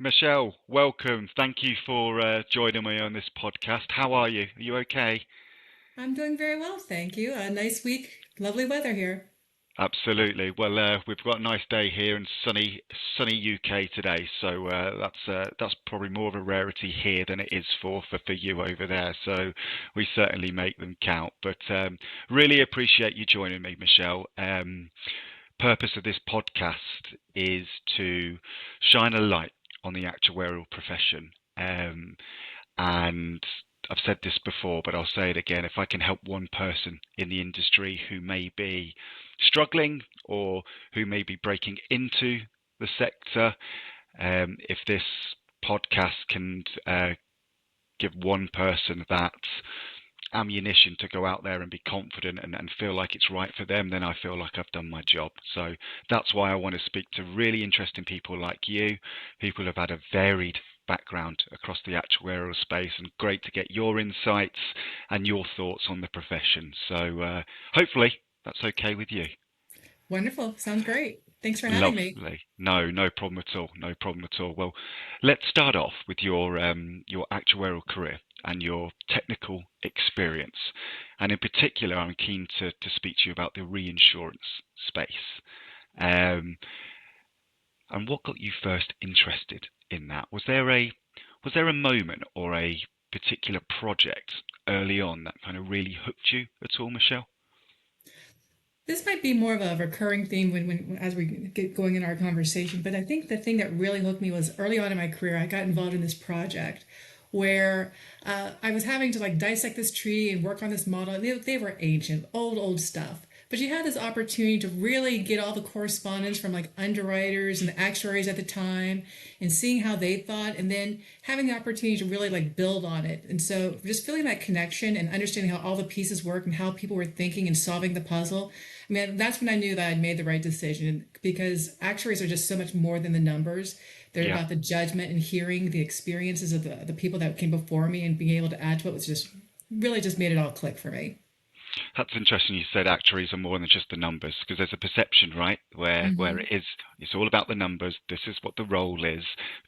Michelle, welcome. Thank you for joining me on this podcast. How are you? Are you okay? I'm doing very well, thank you. A nice week, lovely weather here. Absolutely. Well, we've got a nice day here in sunny UK today, so that's probably more of a rarity here than it is for you over there. So we certainly make them count. But really appreciate you joining me, Michelle. Purpose of this podcast is to shine a light on the actuarial profession. And I've said this before, but I'll say it again. If I can help one person in the industry who may be struggling or who may be breaking into the sector, if this podcast can give one person that ammunition to go out there and be confident and feel like it's right for them, then I feel like I've done my job. So that's why I want to speak to really interesting people like you, people who've had a varied background across the actuarial space, and great to get your insights and your thoughts on the profession. So hopefully that's okay with you. Wonderful. Sounds great. Thanks for having me. Lovely. No, no problem at all. No problem at all. Well, let's start off with your actuarial career and your technical experience. And in particular, I'm keen to speak to you about the reinsurance space. Um, and what got you first interested in that? Was there a moment or a particular project early on that kind of really hooked you at all, Michelle? This might be more of a recurring theme when as we get going in our conversation, but I think the thing that really hooked me was early on in my career. I got involved in this project where I was having to like dissect this tree and work on this model. And they were ancient, old stuff. But you had this opportunity to really get all the correspondence from like underwriters and the actuaries at the time and seeing how they thought and then having the opportunity to really like build on it. And so just feeling that connection and understanding how all the pieces work and how people were thinking and solving the puzzle. I mean, that's when I knew that I'd made the right decision because actuaries are just so much more than the numbers. They're Yeah. about the judgment and hearing the experiences of the people that came before me and being able to add to it was just really just made it all click for me. That's interesting. You said actuaries are more than just the numbers because there's a perception, right, where Mm-hmm. it's all about the numbers. This is what the role is,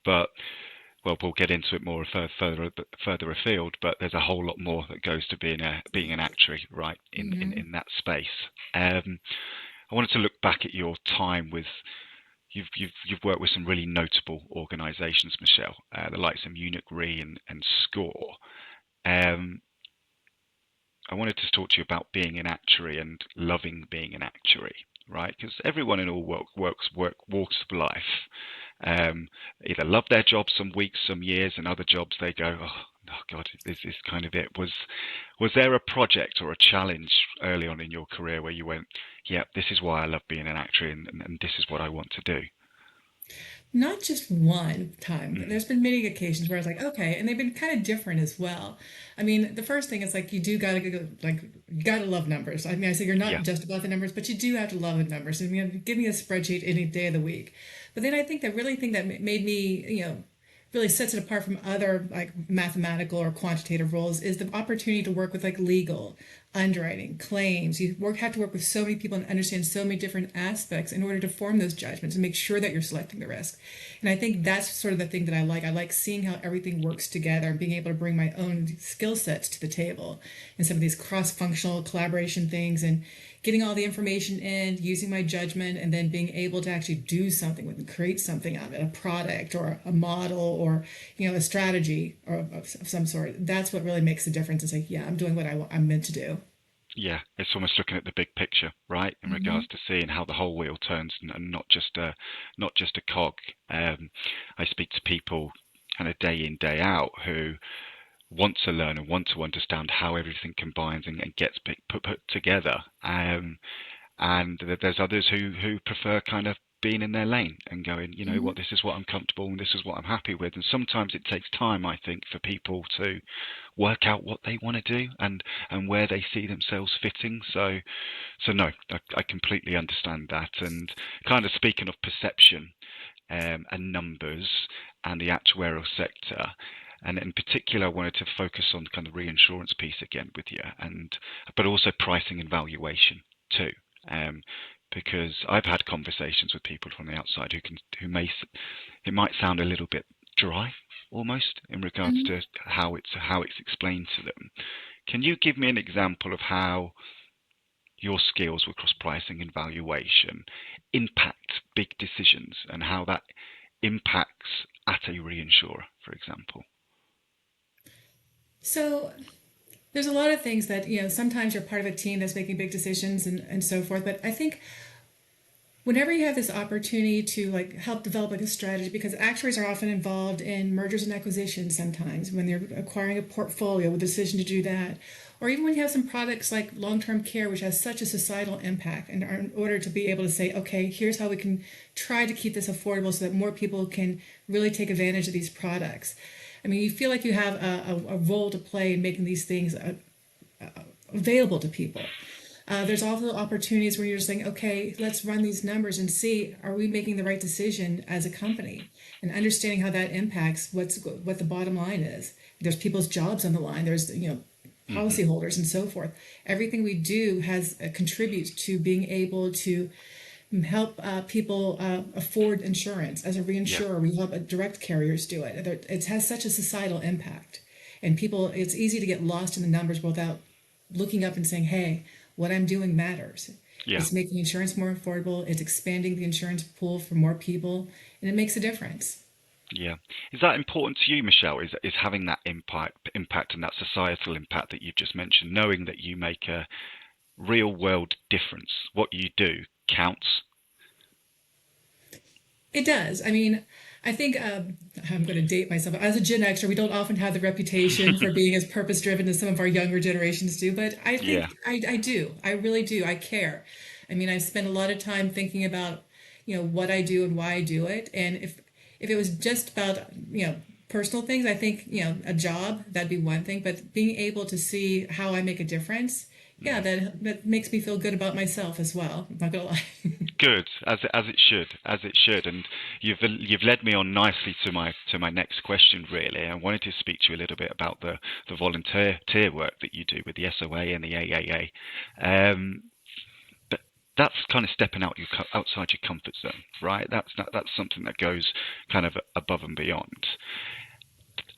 but well, we'll get into it more further afield. But there's a whole lot more that goes to being an actuary, right, Mm-hmm. in that space. I wanted to look back at your time with you've worked with some really notable organisations, Michelle, the likes of Munich Re and SCORE. Um, I wanted to talk to you about being an actuary and loving being an actuary, right? Because everyone in all walks of life either love their jobs some weeks, some years, and other jobs they go, oh God, this is kind of it. Was there a project or a challenge early on in your career where you went, yeah, this is why I love being an actuary, and this is what I want to do? Not just one time. Mm, There's been many occasions where I was like, okay, and they've been kind of different as well. I mean, the first thing is like you do gotta go, like you gotta love numbers. I mean, I say you're yeah, not just about the numbers, but you do have to love the numbers. I mean, give me a spreadsheet any day of the week. But then I think that really thing that made me, really sets it apart from other like mathematical or quantitative roles is the opportunity to work with like legal, underwriting, claims. Have to work with so many people and understand so many different aspects in order to form those judgments and make sure that you're selecting the risk. And I think that's sort of the thing that I like. I like seeing how everything works together and being able to bring my own skill sets to the table and some of these cross-functional collaboration things and getting all the information in, using my judgment, and then being able to actually do something with it, create something out of it, a product or a model or a strategy or of some sort. That's what really makes the difference. It's like, yeah, I'm doing what I'm meant to do. yeah, it's almost looking at the big picture, right, in Mm-hmm. regards to seeing how the whole wheel turns and not just a cog. I speak to people kind of day in day out who want to learn and want to understand how everything combines and gets put together. And there's others who prefer kind of being in their lane and going, you know Mm-hmm. what, this is what I'm comfortable and this is what I'm happy with. And sometimes it takes time, I think, for people to work out what they want to do and where they see themselves fitting. So no, I completely understand that. And kind of speaking of perception and numbers and the actuarial sector. And in particular, I wanted to focus on kind of reinsurance piece again with you, but also pricing and valuation too, um, because I've had conversations with people from the outside who may it might sound a little bit dry almost in regards Mhm. to how it's explained to them. Can you give me an example of how your skills across pricing and valuation impact big decisions and how that impacts at a reinsurer, for example? So there's a lot of things that, sometimes you're part of a team that's making big decisions and so forth. But I think whenever you have this opportunity to like help develop like a strategy, because actuaries are often involved in mergers and acquisitions sometimes when they're acquiring a portfolio with a decision to do that, or even when you have some products like long-term care which has such a societal impact, and in order to be able to say, okay, here's how we can try to keep this affordable so that more people can really take advantage of these products. I mean, you feel like you have a role to play in making these things available to people. There's also opportunities where you're just saying, okay, let's run these numbers and see, are we making the right decision as a company, and understanding how that impacts what the bottom line is. There's people's jobs on the line. There's Hmm. policyholders and so forth. Everything we do has contributes to being able to help people afford insurance. As a Yeah, reinsurer, we help direct carriers do it. It has such a societal impact, and people, it's easy to get lost in the numbers without looking up and saying, hey, what I'm doing matters. yeah, It's making insurance more affordable, it's expanding the insurance pool for more people, and it makes a difference. yeah. Is that important to you, Michelle? Is having that impact and that societal impact that you've just mentioned, knowing that you make a real world difference, what you do counts? It does. I mean, I think I'm going to date myself. As a Gen Xer, we don't often have the reputation for being as purpose driven as some of our younger generations do, but I Yeah, think I do. I really do. I care. I mean, I spend a lot of time thinking about, what I do and why I do it. And if it was just about, personal things, I think, a job, that'd be one thing. But being able to see how I make a difference, yeah, yeah. that makes me feel good about myself as well. I'm not gonna lie. Good, as it should, and you've led me on nicely to my next question. Really, I wanted to speak to you a little bit about the volunteer work that you do with the SOA and the AAA. But that's kind of stepping outside your comfort zone, right? That's something that goes kind of above and beyond.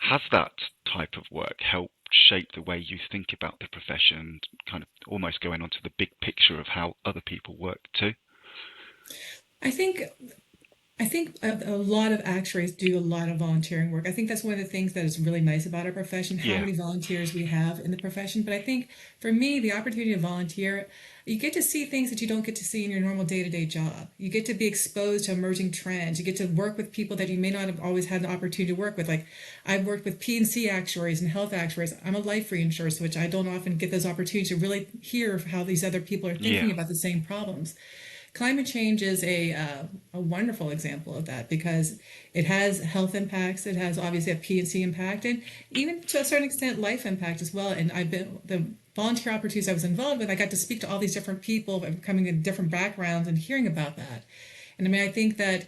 Has that type of work helped shape the way you think about the profession, kind of almost going on to the big picture of how other people work too? I think I think a lot of actuaries do a lot of volunteering work. I think that's one of the things that is really nice about our profession, how Yeah, many volunteers we have in the profession. But I think for me, the opportunity to volunteer, you get to see things that you don't get to see in your normal day-to-day job. You get to be exposed to emerging trends. You get to work with people that you may not have always had the opportunity to work with. Like I've worked with P&C actuaries and health actuaries. I'm a life reinsurer, which I don't often get those opportunities to really hear how these other people are yeah. thinking about the same problems. Climate change is a wonderful example of that because it has health impacts. It has obviously a P&C impact, and even to a certain extent life impact as well. And I've been the volunteer opportunities I was involved with. I got to speak to all these different people coming in different backgrounds and hearing about that. And I mean, I think that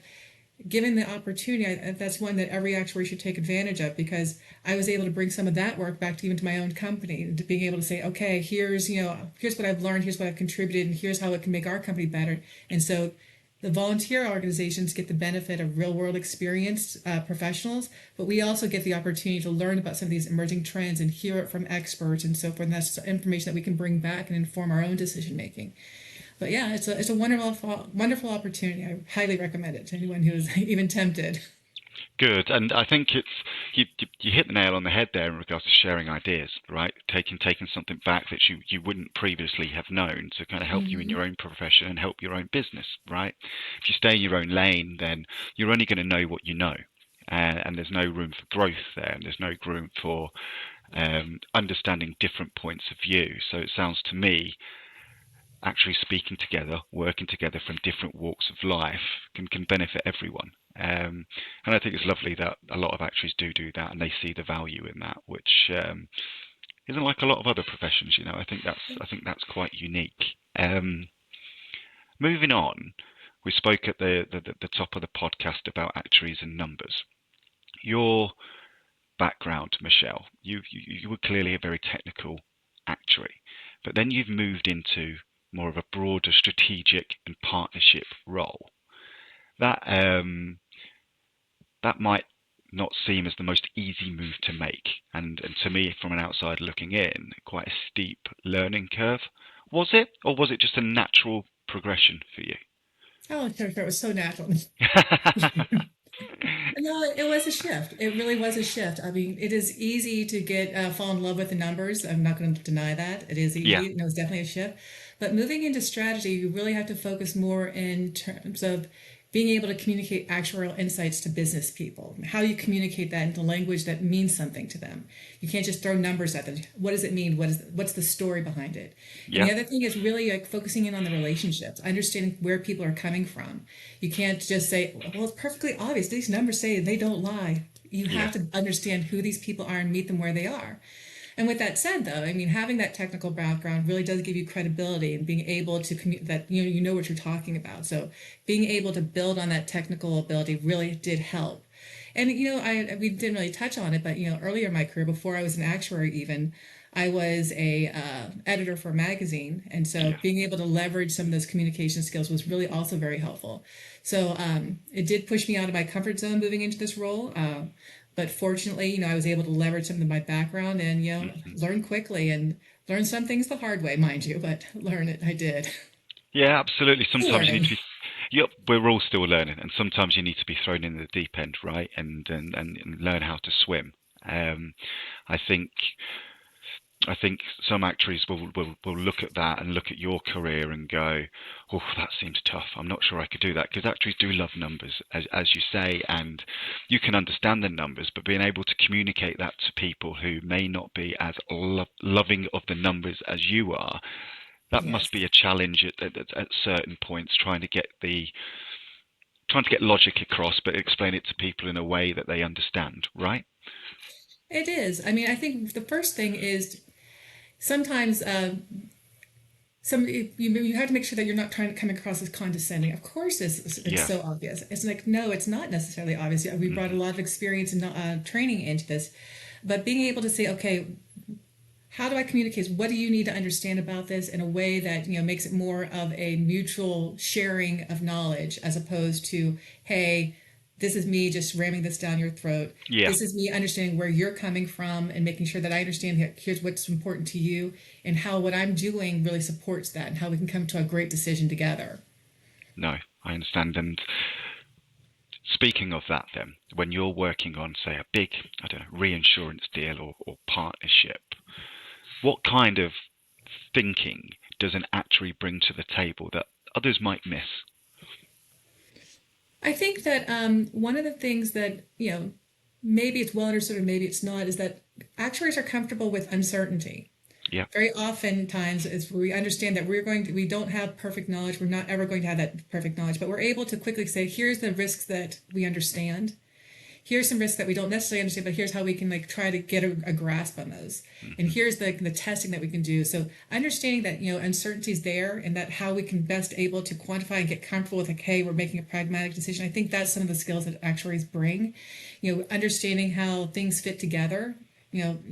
given the opportunity, that's one that every actuary should take advantage of because I was able to bring some of that work back to even to my own company, to being able to say, okay, here's what I've learned, here's what I've contributed, and here's how it can make our company better. And so the volunteer organizations get the benefit of real world experienced professionals, but we also get the opportunity to learn about some of these emerging trends and hear it from experts and so forth. And that's information that we can bring back and inform our own decision making. But yeah, it's a wonderful opportunity. I highly recommend it to anyone who is even tempted. Good, and I think you hit the nail on the head there in regards to sharing ideas, right? Taking something back that you wouldn't previously have known to kind of help you in your own profession and help your own business, right? If you stay in your own lane, then you're only going to know what you know, and there's no room for growth there, and there's no room for understanding different points of view. So it sounds to me actually speaking together, working together from different walks of life can benefit everyone. And I think it's lovely that a lot of actuaries do that, and they see the value in that, which isn't like a lot of other professions. I think that's quite unique. Moving on, we spoke at the top of the podcast about actuaries and numbers. Your background, Michelle, you were clearly a very technical actuary, but then you've moved into more of a broader strategic and partnership role. That that might not seem as the most easy move to make. And to me, from an outsider looking in, quite a steep learning curve. Was it, or was it just a natural progression for you? Oh, sure, sure. It was so natural. No, it was a shift. It really was a shift. I mean, it is easy to get fall in love with the numbers. I'm not going to deny that. It is Yeah, easy. And it was definitely a shift. But moving into strategy, you really have to focus more in terms of being able to communicate actuarial insights to business people. How do you communicate that into language that means something to them? You can't just throw numbers at them. What does it mean? What's the story behind it? And yeah, the other thing is really like focusing in on the relationships, understanding where people are coming from. You can't just say, well, it's perfectly obvious. These numbers say they don't lie. You yeah, have to understand who these people are and meet them where they are. And with that said, though, I mean, having that technical background really does give you credibility and being able to that you know what you're talking about. So being able to build on that technical ability really did help. And we didn't really touch on it, but earlier in my career, before I was an actuary, even I was a editor for a magazine, and so yeah. being able to leverage some of those communication skills was really also very helpful. So it did push me out of my comfort zone moving into this role. But fortunately, I was able to leverage some of my background and, Hmm. learn quickly and learn some things the hard way, mind you, but learn it, I did. Yeah, absolutely. Still Sometimes you need learning. to be. Yep, we're all still learning, and sometimes you need to be thrown in the deep end, right? And learn how to swim. Um, I think I think some actuaries will look at that and look at your career and go, "Oh, that seems tough. I'm not sure I could do that." Because actuaries do love numbers, as you say, and you can understand the numbers, but being able to communicate that to people who may not be as loving of the numbers as you are, that must Yes, be a challenge at certain points, trying to get logic across, but explain it to people in a way that they understand, right? it is. I mean, I think the first thing is sometimes you have to make sure that you're not trying to come across as condescending. Of course, it's Yeah. so obvious. It's like no, it's not necessarily obvious. We brought a Hmm. lot of experience and training into this, but being able to say, okay, how do I communicate? What do you need to understand about this in a way that makes it more of a mutual sharing of knowledge as opposed to, hey, this is me just ramming this down your throat. Yeah. This is me understanding where you're coming from and making sure that I understand here's what's important to you and how what I'm doing really supports that and how we can come to a great decision together. No, I understand. And speaking of that, then, when you're working on, say, a big, I don't know, reinsurance deal or partnership, what kind of thinking does an actuary bring to the table that others might miss? I think that one of the things that, maybe it's well understood or maybe it's not, is that actuaries are comfortable with uncertainty. Yeah. Very oftentimes is we understand that we don't have perfect knowledge. We're not ever going to have that perfect knowledge, but we're able to quickly say, here's the risks that we understand. Here's some risks that we don't necessarily understand, but here's how we can like try to get a grasp on those. And Hmm. here's the testing that we can do. So understanding that uncertainty is there and that how we can best able to quantify and get comfortable with, okay, we're making a pragmatic decision. I think that's some of the skills that actuaries bring. Understanding how things fit together.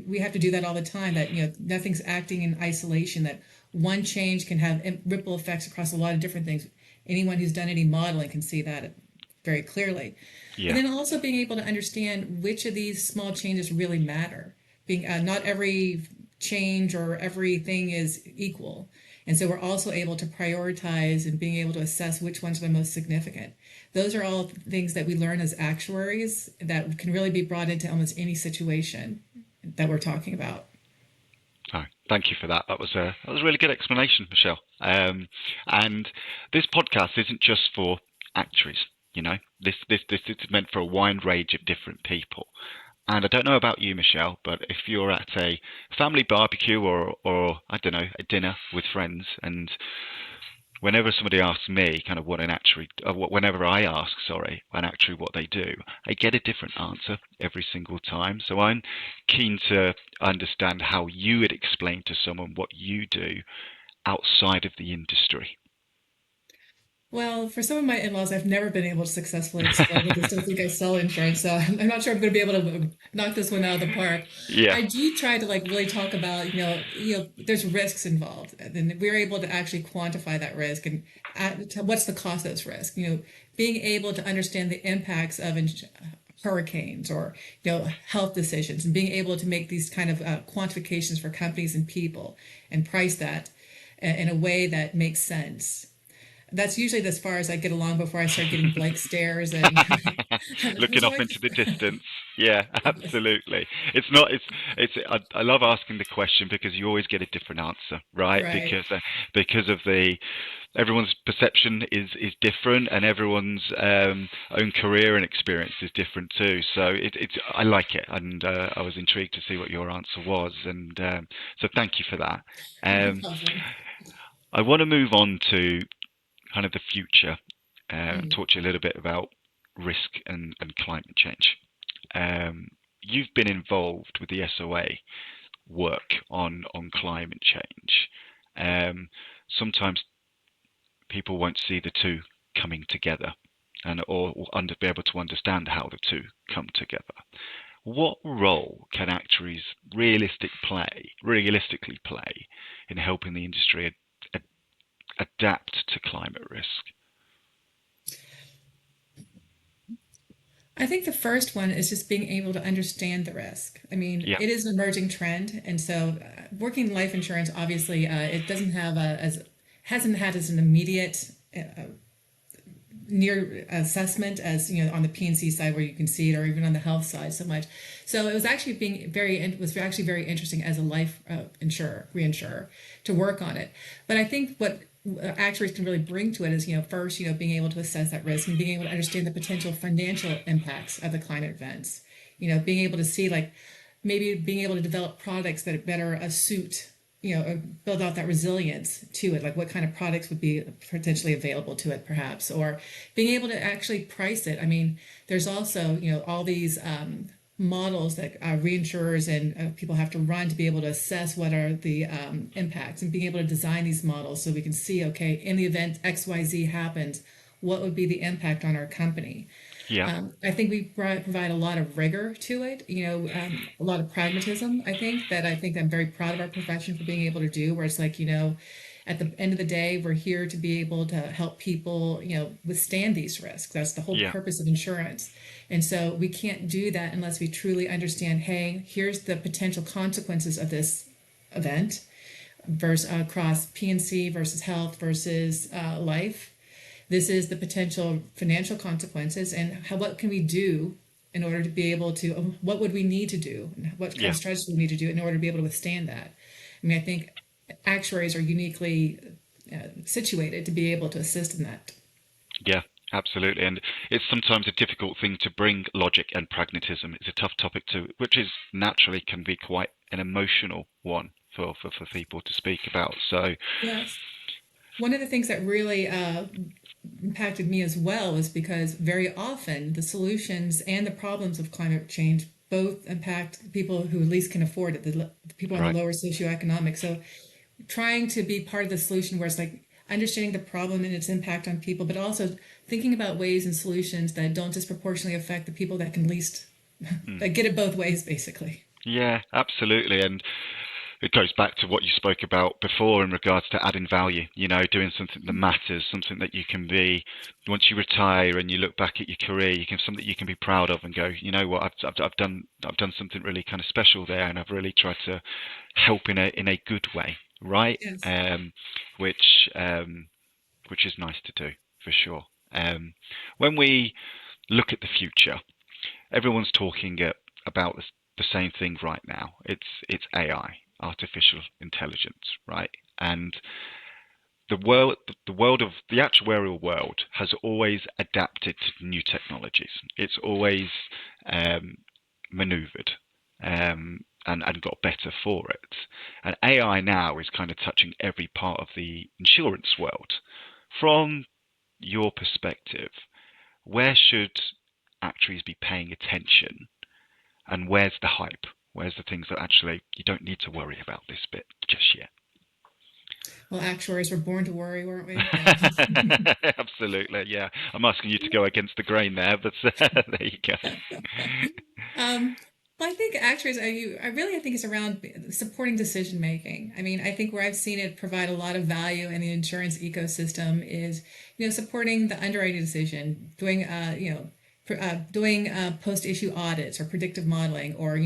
We have to do that all the time. That nothing's acting in isolation. That one change can have ripple effects across a lot of different things. Anyone who's done any modeling can see that very clearly. But Yeah. then also being able to understand which of these small changes really matter. Being not every change or everything is equal. And so we're also able to prioritize and being able to assess which ones are the most significant. Those are all things that we learn as actuaries that can really be brought into almost any situation that we're talking about. Oh, thank you for that. That was a really good explanation, Michelle. And this podcast isn't just for actuaries. This is meant for a wide range of different people. And I don't know about you, Michelle, but if you're at a family barbecue or I don't know, a dinner with friends, and whenever somebody asks me kind of what an actuary, whenever I ask, sorry, an actuary what they do, I get a different answer every single time. So I'm keen to understand how you would explain to someone what you do outside of the industry. Well, for some of my in-laws, I've never been able to successfully explain it. They still think I sell insurance, so I'm not sure I'm going to be able to knock this one out of the park. Yeah, I do try to like really talk about, there's risks involved, and then we're able to actually quantify that risk and what's the cost of this risk. Being able to understand the impacts of hurricanes or health decisions, and being able to make these kind of quantifications for companies and people and price that in a way that makes sense. That's usually as far as I get along before I start getting blank stares and Looking would you off like into the to? distance. Yeah, absolutely. It's not. I love asking the question because you always get a different answer, right? Right. Because of the everyone's perception is different, and everyone's own career and experience is different too. So it's I like it, and I was intrigued to see what your answer was, and so thank you for that. No Um, problem. I want to move on to kind of the future, Mm. talk to you a little bit about risk and climate change. You've been involved with the SOA work on climate change. Sometimes people won't see the two coming together and or be able to understand how the two come together. What role can actuaries realistically play in helping the industry adapt to climate risk? I think the first one is just being able to understand the risk. I mean, Yeah, it is an emerging trend, and so working life insurance, obviously, it doesn't have as hasn't had as an immediate near assessment as on the P&C side where you can see it, or even on the health side so much. So it was actually very interesting as a life insurer reinsurer to work on it. But I think what actuaries can really bring to it is first being able to assess that risk and being able to understand the potential financial impacts of the climate events. Being able to see, like, maybe being able to develop products that better suit, build out that resilience to it, like what kind of products would be potentially available to it, perhaps, or being able to actually price it. I mean, there's also, all these models that reinsurers and people have to run to be able to assess what are the impacts, and being able to design these models so we can see, okay, in the event XYZ happens, what would be the impact on our company. yeah, I think we provide a lot of rigor to it, a lot of pragmatism. I think I'm very proud of our profession for being able to do, where it's like, at the end of the day, we're here to be able to help people, withstand these risks. That's the whole yeah, purpose of insurance. And so we can't do that unless we truly understand, hey, here's the potential consequences of this event versus across P&C versus health versus life. This is the potential financial consequences, and what can we do in order to be able to, what would we need to do, and what kind yeah. of strategies we need to do in order to be able to withstand that. I mean, I think actuaries are uniquely situated to be able to assist in that. Yeah, absolutely. And it's sometimes a difficult thing to bring logic and pragmatism. It's a tough topic to, which is naturally can be quite an emotional one for people to speak about. So, Yes. One of the things that really impacted me as well is because very often the solutions and the problems of climate change both impact people who least can afford it, the people on the right. lower socioeconomic. So trying to be part of the solution where it's like understanding the problem and its impact on people, but also thinking about ways and solutions that don't disproportionately affect the people that can least, Mm. that get it both ways, basically. Yeah, absolutely. And it goes back to what you spoke about before in regards to adding value, doing something that matters, something that you can be, once you retire and you look back at your career, you can something you can be proud of and go, you know what, I've done something really kind of special there, and I've really tried to help in a good way, right? Yes. Um, which which is nice to do for sure. When we look at the future, everyone's talking about the same thing right now. It's AI, artificial intelligence, right? And the world of the actuarial world has always adapted to new technologies. It's always um, maneuvered and got better for it. And AI now is kind of touching every part of the insurance world. From your perspective, where should actuaries be paying attention, and where's the hype? Where's the things that actually you don't need to worry about this bit just yet? Well, actuaries were born to worry, weren't we? No. Absolutely, yeah. I'm asking you to go against the grain there, but there you go. Um, well, I think actuaries, I think it's around supporting decision making. I mean, I think where I've seen it provide a lot of value in the insurance ecosystem is, supporting the underwriting decision, doing, doing post-issue audits or predictive modeling, or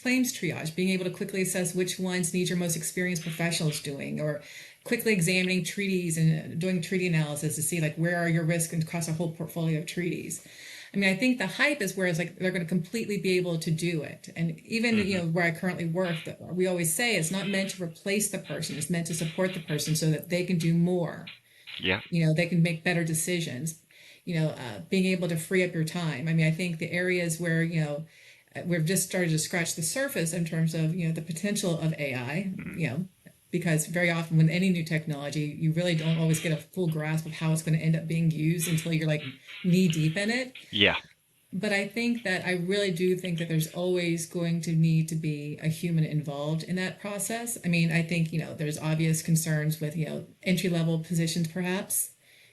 claims triage, being able to quickly assess which ones need your most experienced professionals doing, or quickly examining treaties and doing treaty analysis to see like where are your risks across a whole portfolio of treaties. I mean, I think the hype is where it's like they're going to completely be able to do it. And even, Hmm. where I currently work, we always say it's not meant to replace the person, it's meant to support the person so that they can do more. Yeah. They can make better decisions. Being able to free up your time. I mean, I think the areas where, we've just started to scratch the surface in terms of, the potential of AI, Mm. because very often with any new technology, you really don't always get a full grasp of how it's going to end up being used until you're like knee deep in it. Yeah. But I think that I really do think that there's always going to need to be a human involved in that process. I mean, I think, there's obvious concerns with, entry level positions perhaps,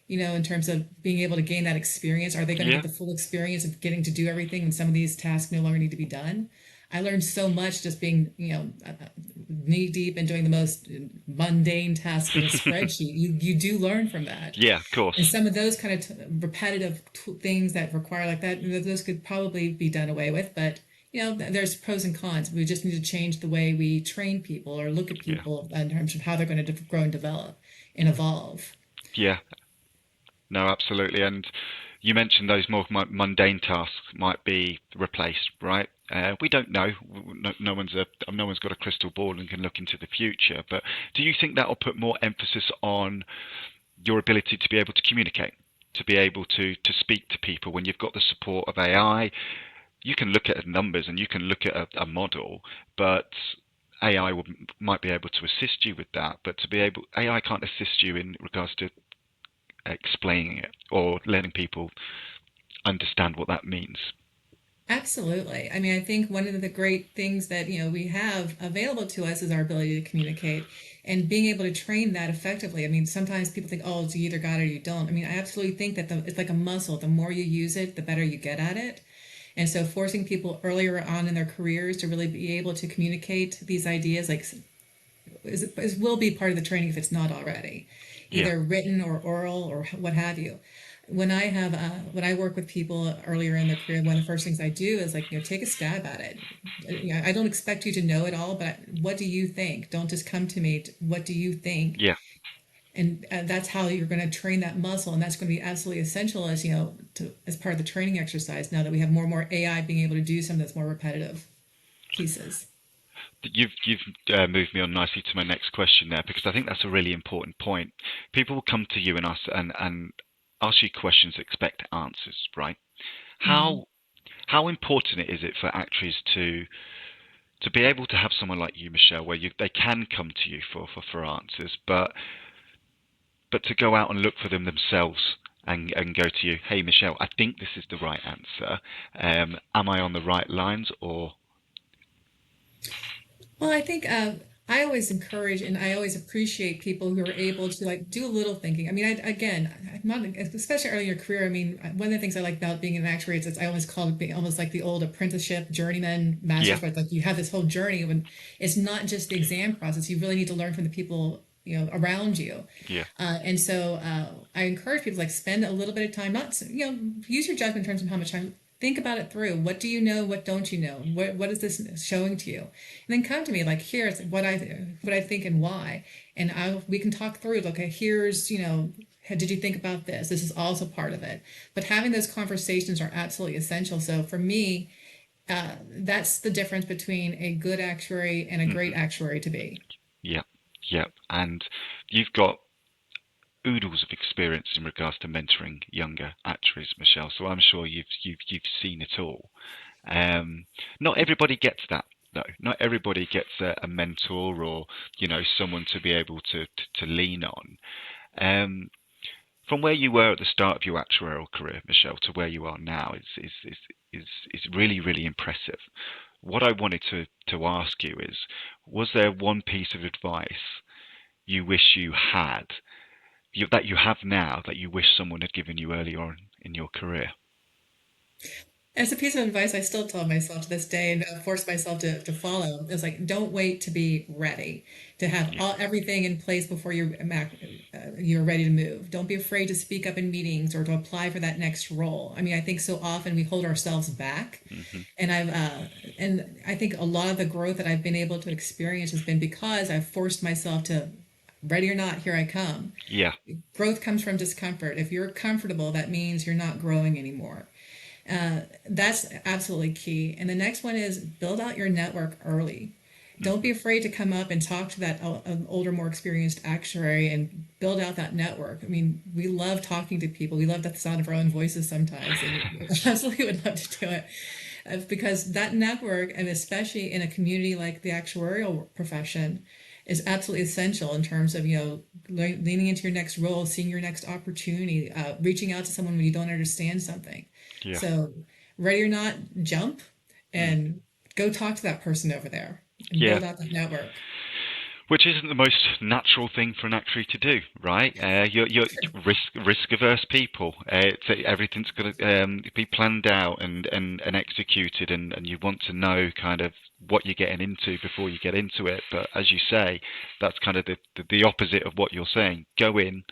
in terms of being able to gain that experience. Are they going to Yeah. get the full experience of getting to do everything when some of these tasks no longer need to be done? I learned so much just being, knee deep and doing the most mundane task of a spreadsheet. You do learn from that. Yeah, of And course. some of those kind of repetitive things that require like that, those could probably be done away with. But there's pros and cons. We just need to change the way we train people or look at Yeah. people in terms of how they're going to grow and develop and evolve. Yeah. No, absolutely. And you mentioned those more mundane tasks might be replaced, right? We don't know. No one's got a crystal ball and can look into the future. But do you think that will put more emphasis on your ability to be able to communicate, to be able to speak to people when you've got the support of AI? You can look at numbers and you can look at a model, but AI might be able to assist you with that. But AI can't assist you in regards to explaining it or letting people understand what that means. Absolutely. I mean, I think one of the great things that, we have available to us is our ability to communicate and being able to train that effectively. I mean, sometimes people think, oh, you either got it or you don't. I mean, I absolutely think that it's like a muscle. The more you use it, the better you get at it. And so forcing people earlier on in their careers to really be able to communicate these ideas, like, will be part of the training if it's not already, Yeah, either written or oral or what have you. When I work with people earlier in their career, one of the first things I do is like, take a stab at it. I don't expect you to know it all, but what do you think? Don't just come to me. What do you think? yeah, And that's how you're going to train that muscle, and that's going to be absolutely essential as as part of the training exercise. Now that we have more and more AI being able to do some of those more repetitive pieces. you've moved me on nicely to my next question there, because I think that's a really important point. People will come to you and ask you questions, expect answers, right? Mm-hmm. How important is it for actuaries to be able to have someone like you, Michelle, where they can come to you for answers, but to go out and look for them themselves and go to you, hey Michelle, I think this is the right answer. Am I on the right lines or Well, I think I always encourage and I always appreciate people who are able to like do a little thinking. I mean, again, I'm not, especially early in your career. I mean, one of the things I like about being an actuary is I always call it being almost like the old apprenticeship, journeyman, yeah, master's, but like you have this whole journey when it's not just the exam process. You really need to learn from the people around you. yeah, I encourage people like spend a little bit of time, not use your judgment in terms of how much time. Think about it through. What do you know? What don't you know? What is this showing to you? And then come to me like, here's what I think and why, and we can talk through. Okay, here's did you think about this? This is also part of it. But having those conversations are absolutely essential. So for me, that's the difference between a good actuary and a great hmm, actuary to be. yeah, yeah. And you've got oodles of experience in regards to mentoring younger actuaries, Michelle. So I'm sure you've seen it all. Um, Not everybody gets that, though. Not everybody gets a mentor or someone to be able to lean on. Um, from where you were at the start of your actuarial career, Michelle, to where you are now is really really impressive. What I wanted to ask you is, was there one piece of advice you wish you had, that you have now, that you wish someone had given you earlier on in your career? As a piece of advice I still tell myself to this day and force myself to follow is like, don't wait to be ready, to have Yeah. all everything in place before you're ready to move. Don't be afraid to speak up in meetings or to apply for that next role. I mean, I think so often we hold ourselves back, Hmm. and I think a lot of the growth that I've been able to experience has been because I've forced myself to, ready or not, here I come. Yeah. Growth comes from discomfort. If you're comfortable, that means you're not growing anymore. That's absolutely key. And the next one is build out your network early. Don't Hmm. be afraid to come up and talk to that an older, more experienced actuary and build out that network. I mean, we love talking to people. We love the sound of our own voices sometimes, and absolutely would love to do it because that network, and especially in a community like the actuarial profession, is absolutely essential in terms of leaning into your next role, seeing your next opportunity, reaching out to someone when you don't understand something. Yeah. So, ready or not, jump Mm. and go talk to that person over there and Yeah. build out that network. Which isn't the most natural thing for an actuary to do, right? You're risk averse people. Everything's going to be planned out and executed, and you want to know kind of what you're getting into before you get into it. But as you say, that's kind of the opposite of what you're saying. Go in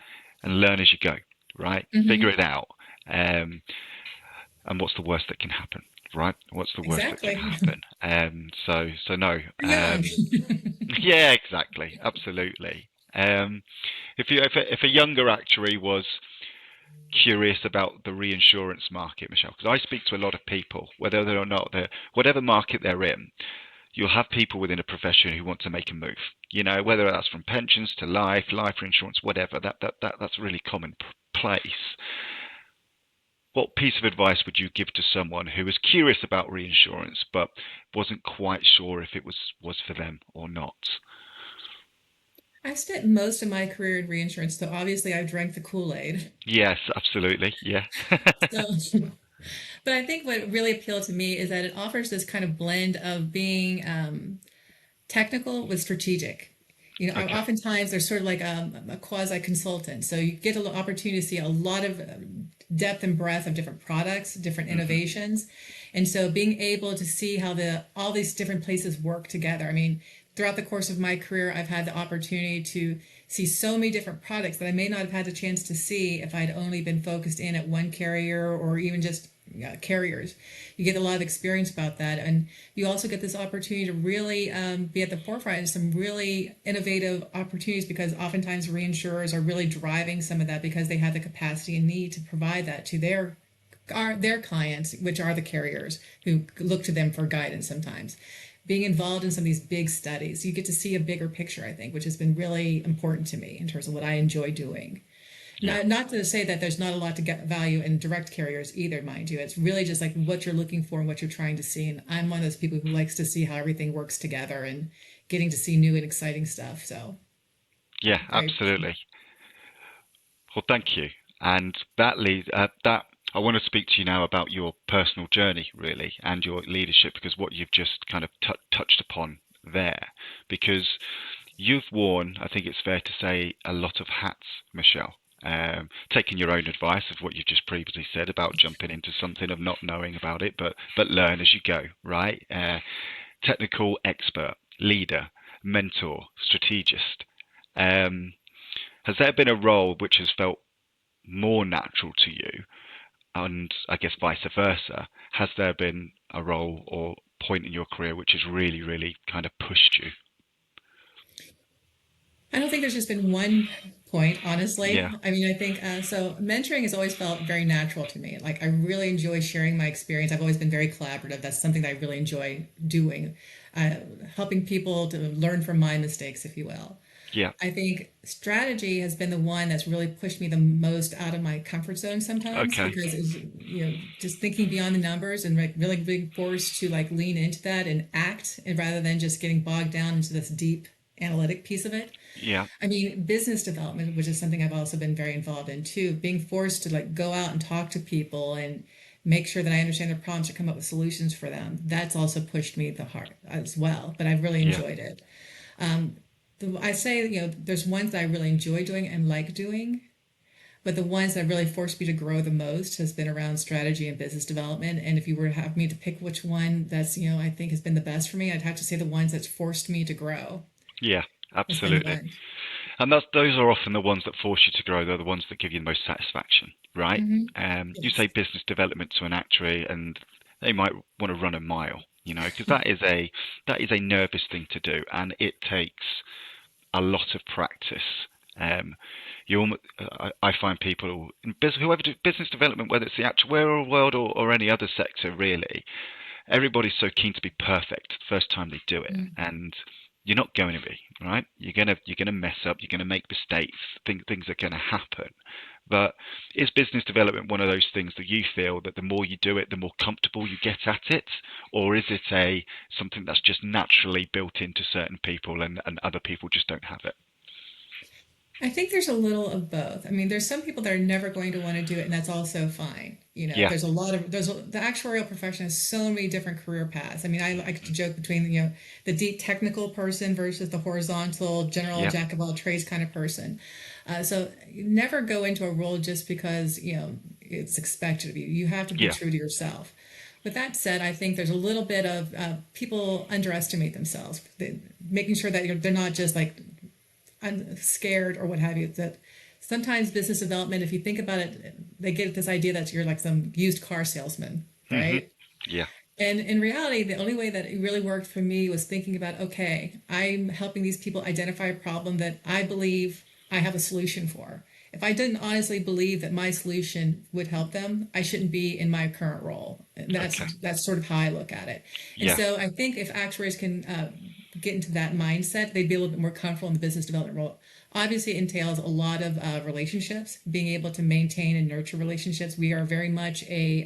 and learn as you go, right? Figure Hmm. it out. Um, and what's the worst that can happen, right? What's the worst that can Exactly. happen? So no. You're young. Yeah, exactly, absolutely. If a younger actuary was curious about the reinsurance market, Michelle, because I speak to a lot of people, whether or not they're whatever market they're in, you'll have people within a profession who want to make a move. You know, whether that's from pensions to life insurance, whatever. That's a really place. What piece of advice would you give to someone who was curious about reinsurance but wasn't quite sure if it was for them or not? I've spent most of my career in reinsurance, so obviously I've drank the Kool-Aid. Yes, absolutely. Yeah. So, but I think what really appealed to me is that it offers this kind of blend of being technical with strategic. Okay. Oftentimes there's sort of like a quasi consultant. So you get an opportunity to see a lot of depth and breadth of different products, different Hmm. innovations. And so being able to see how all these different places work together. I mean, throughout the course of my career, I've had the opportunity to see so many different products that I may not have had the chance to see if I'd only been focused in at one carrier or even just carriers. You get a lot of experience about that, and you also get this opportunity to really be at the forefront of some really innovative opportunities because oftentimes reinsurers are really driving some of that because they have the capacity and need to provide that to their clients, which are the carriers who look to them for guidance sometimes. Being involved in some of these big studies, you get to see a bigger picture, I think, which has been really important to me in terms of what I enjoy doing. Yeah. Not to say that there's not a lot to get value in direct carriers either, mind you. It's really just like what you're looking for and what you're trying to see. And I'm one of those people who likes to see how everything works together and getting to see new and exciting stuff. So Yeah, very absolutely. Well, thank you. And that leads that I want to speak to you now about your personal journey, really, and your leadership, because what you've just kind of touched upon there, because you've worn, I think it's fair to say, a lot of hats, Michelle. Taking your own advice of what you've just previously said about jumping into something of not knowing about it, but learn as you go, right? Technical expert, leader, mentor, strategist. Um, has there been a role which has felt more natural to you, and I guess vice versa? Has there been a role or point in your career which has really kind of pushed you? I don't think there's just been one point, honestly. Yeah. I mean, I think so. Mentoring has always felt very natural to me. Like, I really enjoy sharing my experience. I've always been very collaborative. That's something that I really enjoy doing, uh, helping people to learn from my mistakes, if you will. Yeah. I think strategy has been the one that's really pushed me the most out of my comfort zone sometimes Okay. because it's, just thinking beyond the numbers and like really being forced to like lean into that and act and rather than just getting bogged down into this deep analytic piece of it. Yeah. I mean, business development, which is something I've also been very involved in too, being forced to like go out and talk to people and make sure that I understand their problems or come up with solutions for them. That's also pushed me the heart as well, but I've really Yeah. enjoyed it. I say, there's ones that I really enjoy doing and like doing. But the ones that really forced me to grow the most has been around strategy and business development. And if you were to have me to pick which one that's, I think has been the best for me, I'd have to say the ones that's forced me to grow Yeah, has been the absolutely. ones. And those are often the ones that force you to grow. They're the ones that give you the most satisfaction, right? You say Yes. business development to an actuary, and they might want to run a mile, because that is a nervous thing to do, and it takes a lot of practice. Um, I find people in business, whoever do business development, whether it's the actuarial world or any other sector, really, everybody's so keen to be perfect the first time they do it, and you're not going to be, right. You're gonna mess up. You're gonna make mistakes. Things are gonna happen. But is business development one of those things that you feel that the more you do it, the more comfortable you get at it, or is it a something that's just naturally built into certain people and other people just don't have it? I think there's a little of both. I mean, there's some people that are never going to want to do it, and that's also fine. Yeah, There's a lot of the actuarial profession has so many different career paths. I mean, I like to joke between the deep technical person versus the horizontal general yeah, jack of all trades kind of person. So you never go into a role just because it's expected of you. You have to be yeah, true to yourself. With that said, I think there's a little bit of people underestimate themselves, making sure that they're not just like I'm scared or what have you. That sometimes business development, if you think about it, they get this idea that you're like some used car salesman, hmm right? yeah, And in reality, the only way that it really worked for me was thinking about, okay, I'm helping these people identify a problem that I believe I have a solution for. If I didn't honestly believe that my solution would help them, I shouldn't be in my current role. And that's okay, that's sort of how I look at it. And yeah, so I think if actuaries can get into that mindset, they'd be a little bit more comfortable in the business development role. Obviously, it entails a lot of relationships, being able to maintain and nurture relationships. We are very much a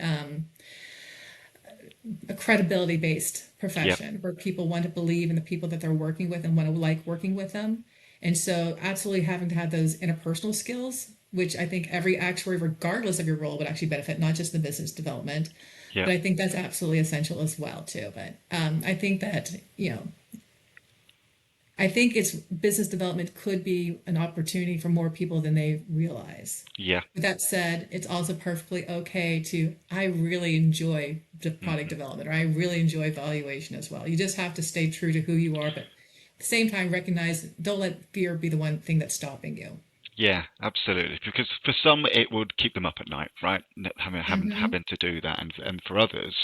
credibility based yeah, profession where people want to believe in the people that they're working with and want to like working with them. And so, absolutely having to have those interpersonal skills, which I think every actuary, regardless of your role, would actually benefit, not just the business development. yeah, But I think that's absolutely essential as well, too. But I think that, I think it's business development could be an opportunity for more people than they realize. yeah, With that said, it's also perfectly okay to, I really enjoy the product hmm development or I really enjoy valuation as well. You just have to stay true to who you are, but at the same time, recognize don't let fear be the one thing that's stopping you. yeah, absolutely. Because for some, it would keep them up at night, right? Having to do that, and for others,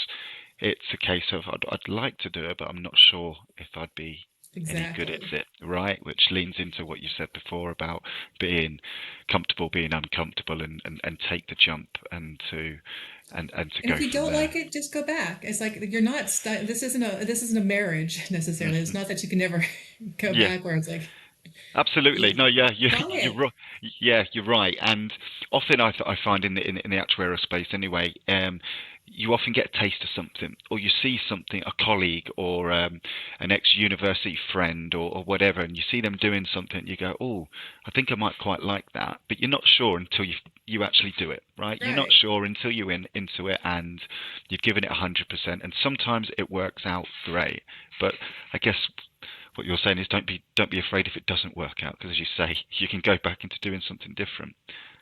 it's a case of I'd like to do it, but I'm not sure if I'd be any good at Exactly. it, right? Which leans into what you said before about being comfortable, being uncomfortable, and take the jump and to And go if you from don't there. like it, just go back. It's like you're not stuck. This isn't a marriage necessarily. It's hmm not that you can never go Yeah, back where it's like absolutely. you No, yeah, you try you're it. right. Yeah, you're right. And often I find in the actuarial space anyway, you often get a taste of something, or you see something, a colleague or an ex-university friend or whatever, and you see them doing something. You go, oh, I think I might quite like that, but you're not sure until you actually do it, right? You're not Right. sure until you're into it and you've given it 100%. And sometimes it works out great, but I guess what you're saying is don't be afraid if it doesn't work out because as you say you can go back into doing something different.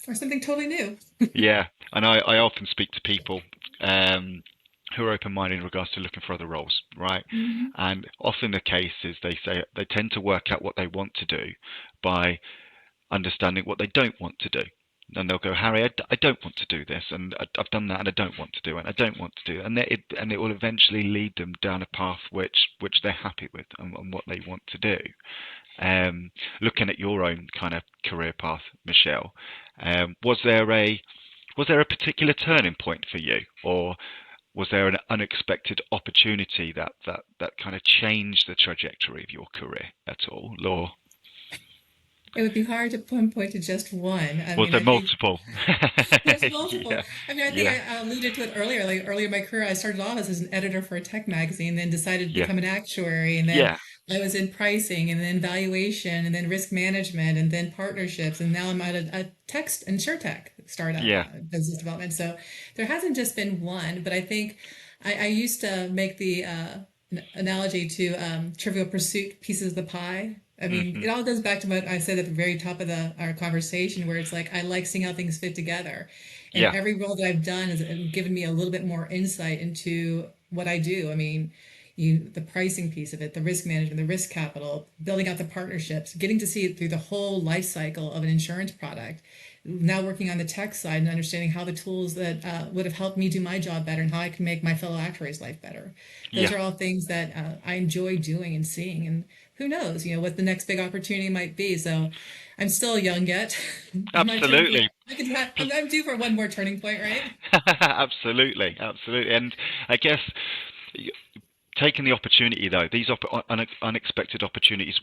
Or something totally new. Yeah, and I often speak to people um, who are open-minded in regards to looking for other roles, right? And often the case is they say they tend to work out what they want to do by understanding what they don't want to do. And they'll go, Harry, I don't want to do this, and I've done that, and I don't want to do it, and I don't want to do it, and it will eventually lead them down a path which they're happy with and what they want to do. Looking at your own kind of career path, Michelle, was there a particular turning point for you, or was there an unexpected opportunity that kind of changed the trajectory of your career at all, or It would be hard to pinpoint to just one. I was mean, there I think multiple? there's multiple. Yeah, I mean, I think yeah, I alluded to it earlier. Like earlier in my career, I started off as an editor for a tech magazine, then decided to yeah, become an actuary, and then yeah, I was in pricing, and then valuation, and then risk management, and then partnerships, and now I'm at a text tech startup yeah, business development. So there hasn't just been one, but I think I used to make the analogy to Trivial Pursuit pieces of the pie. I mean, Hmm. it all goes back to what I said at the very top of our conversation, where it's like I like seeing how things fit together, and Yeah, every role that I've done has given me a little bit more insight into what I do. I mean, the pricing piece of it, the risk management, the risk capital, building out the partnerships, getting to see it through the whole life cycle of an insurance product. Now working on the tech side and understanding how the tools that would have helped me do my job better and how I can make my fellow actuaries' life better. Those yeah, are all things that I enjoy doing and seeing. And who knows, what the next big opportunity might be. So I'm still young yet. My turning point. absolutely. I'm due for one more turning point, right? Absolutely, absolutely. And I guess y- taking the opportunity though, these unexpected opportunities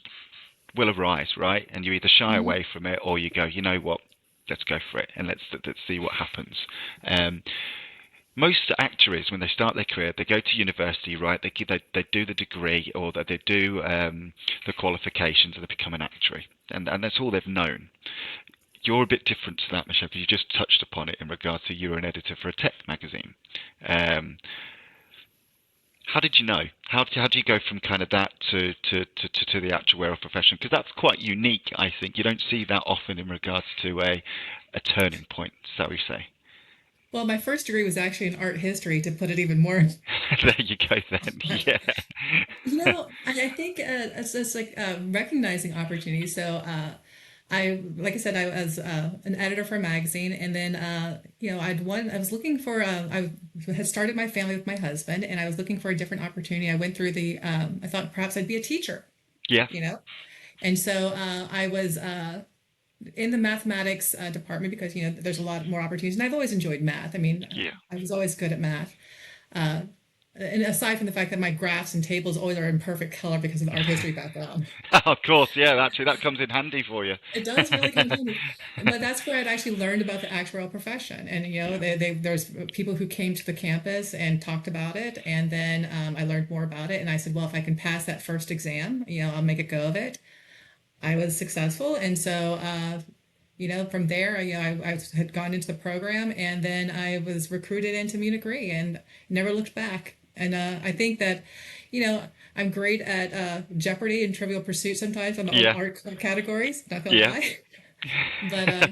will arise, right? And you either shy Mhm. away from it or you go, you know what, let's go for it and let's see what happens. Um, Most actuaries, when they start their career, they go to university, right? They do the degree or they do the qualifications and they become an actuary, and that's all they've known. You're a bit different to that, Michelle, because you just touched upon it in regards to you were an editor for a tech magazine. Um, how did you know? How do you go from kind of that to the actuarial profession? Because that's quite unique, I think. You don't see that often in regards to a turning point, so we say. Well, my first degree was actually in art history, to put it even more. There you go then. Yeah. I think it's like recognizing opportunities. So like I said, I was an editor for a magazine, and then I was looking for I had started my family with my husband, and I was looking for a different opportunity. I went through I thought perhaps I'd be a teacher, Yeah. you know, and so I was in the mathematics department because there's a lot more opportunities, and I've always enjoyed math. I mean, Yeah. I was always good at math. And aside from the fact that my graphs and tables always are in perfect color because of the art history background. Of course, yeah, actually that comes in handy for you. It does really come to me. But that's where I'd actually learned about the actuarial profession. And, Yeah. there's people who came to the campus and talked about it. And then I learned more about it. And I said, well, if I can pass that first exam, I'll make a go of it. I was successful. And so, from there, I had gone into the program, and then I was recruited into Munich Re and never looked back. And I think that, you know, I'm great at Jeopardy and Trivial Pursuit sometimes on the old Yeah. art categories. Not gonna Yeah. lie, but uh,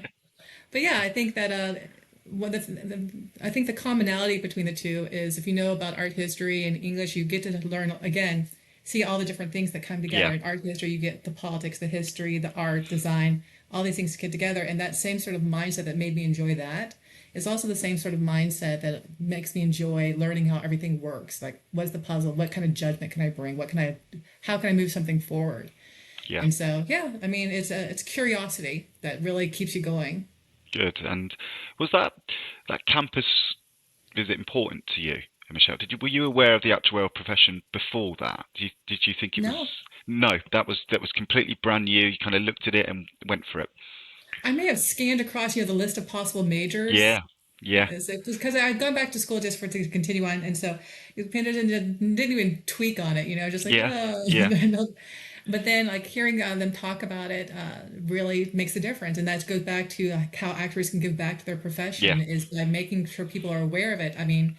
but yeah, I think that I think the commonality between the two is if you know about art history and English, you get to learn again, see all the different things that come together. Yeah. In art history, you get the politics, the history, the art, design, all these things get together, and that same sort of mindset that made me enjoy that is also the same sort of mindset that makes me enjoy learning how everything works. Like, what's the puzzle? What kind of judgment can I bring? How can I move something forward? Yeah. And so, yeah, I mean, it's curiosity that really keeps you going. Good. And was that campus visit important to you, Michelle? Were you aware of the actuarial profession before that? Did you think it was? No, No, that was completely brand new. You kind of looked at it and went for it. I may have scanned across, the list of possible majors. Yeah. Yeah. Because I'd gone back to school just for to continue on, and so it didn't even tweak on it, just like Yeah. oh, Yeah. but then like hearing them talk about it really makes a difference, and that goes back to how actors can give back to their Yeah. profession is by making sure people are aware of it. I mean,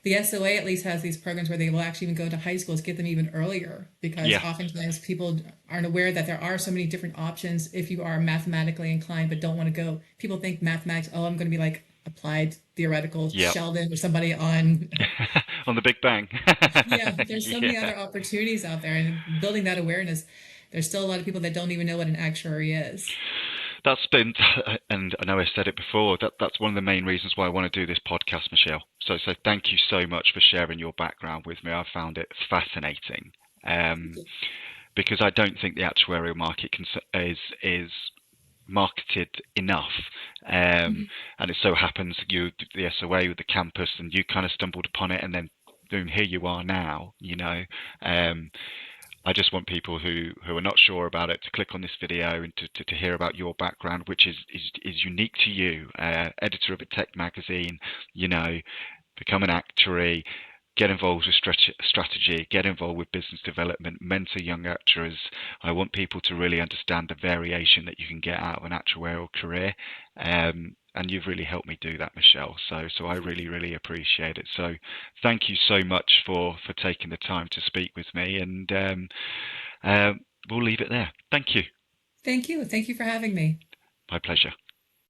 the SOA at least has these programs where they will actually even go to high schools, get them even earlier, because Yeah. oftentimes people aren't aware that there are so many different options if you are mathematically inclined but don't want to go. People think mathematics, oh, I'm going to be like applied theoretical Yeah. Sheldon or somebody on. On the Big Bang. Yeah, there's so many Yeah. other opportunities out there, and building that awareness. There's still a lot of people that don't even know what an actuary is. That's been, and I know I said it before, that's one of the main reasons why I want to do this podcast, Michelle. So thank you so much for sharing your background with me. I found it fascinating, um, because I don't think the actuarial market is marketed enough. Mhm. And it so happens you the SOA with the campus, and you kind of stumbled upon it, and then boom, here you are now. Um, I just want people who are not sure about it to click on this video and to hear about your background, which is unique to you. Editor of a tech magazine, you know, become an actuary, get involved with strategy, get involved with business development, mentor young actuaries. I want people to really understand the variation that you can get out of an actuarial career. And you've really helped me do that, Michelle. So I really, really appreciate it. So thank you so much for taking the time to speak with me. And we'll leave it there. Thank you. Thank you. Thank you for having me. My pleasure.